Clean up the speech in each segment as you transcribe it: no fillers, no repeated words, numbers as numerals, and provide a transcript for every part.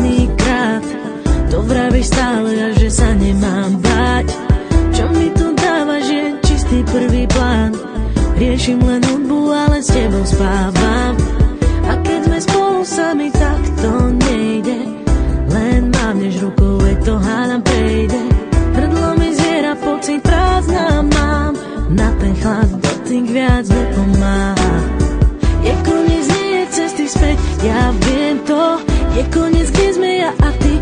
posledný krát. To vravíš stále a že sa nemám báť. Čo mi tu dávaš je čistý prvý plán. Riešim len hudbu, ale s tebou spávam. A keď sme spolu sami, tak to nejde. Len mávneš rukou, veď to hádam prejde. Hrdlo mi zviera, pocit prázdna mám. Na ten chlad dotyk viac nepomáha. Je koniec, nie je cesty späť, ja viem to. Je koniec, kde sme ja a ty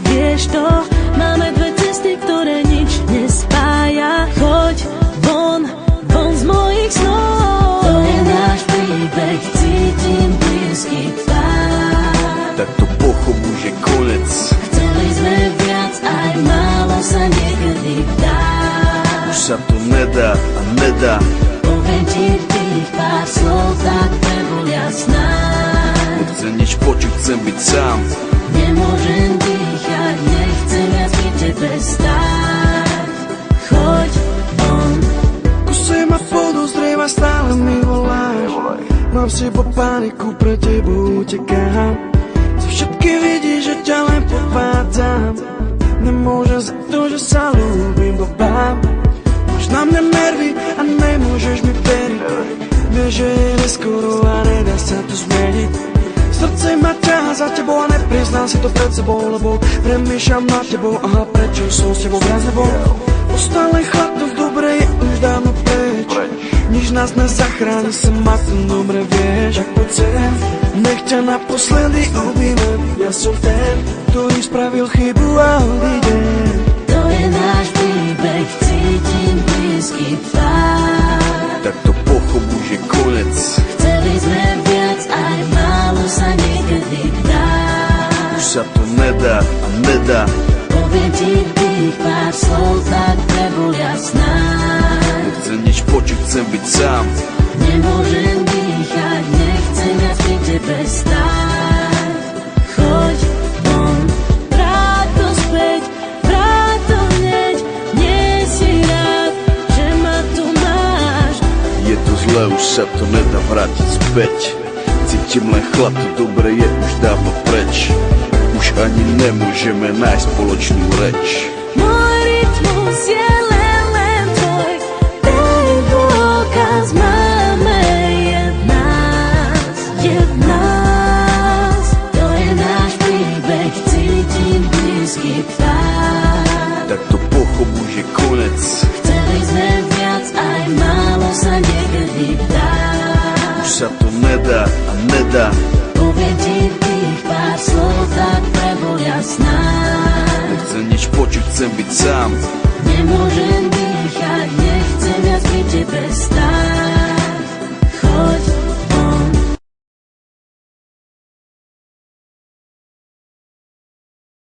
vieš to. Máme dve cesty, ktoré nič nespája. Choď von z mojich snov. To je náš príbeh, cítim blízky tvár. Tak to pochop, už je konec. Chceli sme viac, aj málo sa niekedy dá. Už sa to nedá a nedá. Poviem ti tých pár slov, tak nebol jasná. Nechcem nič počuť, chcem byť sám. Nemôžem dýchať, nechcem viac pri tebe stáť. Choď von. Kuse ma podozrieva, stále mi voláš. Mám v sebo paniku, pre tebou utekám. Zo všetky vidíš, že ťa len podvádzam. Nemôžem za to, že sa ľúbim blbám. Máš na mňa nervy a nemôžeš mi veriť. Vieš, že je neskoro a nedá sa to zmeniť. Srdce ma ťaha za tebou a nepriznám si to pred sebou, lebo premýšľam nad tebou. Aha, prečo som s tebou viac nebol? Ostal len chlad, to v dobre je už dávno preč. Nič nás nezachráni, sa ma to dobre vieš. Tak poď sem, nech ťa naposledy objímem. Ja som ten, ktorý spravil chybu a odídem. To je náš príbeh, cítim blízky tvár. Tak to pochop, už je konec. Chceli sme viac, aj málo sa niekedy dá. Už sa to nedá a nedá. Poviem ti tých pár slov, tak nebol jasná. Nechcem nič počuť, chcem byť sám. Nemôžem dýchať, nechcem viac pri tebe stáť. Choď von, vráť to späť, vráť to hneď. Nie si rád, že ma tu máš. Je to zlé, už sa to nedá vrátiť späť. Cítim len chlad, to dobre je už dávno preč. Už ani nemôžeme nájsť spoločnú reč. Môj rytmus je len tvoj, ten dôkaz máme jednás. To je náš príbeh, cítim blízky tvár. Tak to pochop, už je konec. Chceli sme viac, aj málo sa niekedy dá. Už sa to nedá a nedá. Poviem ti tých pár slov, tak nebol jasná. Nechcem nič počuť, chcem byť sám. Nemôžem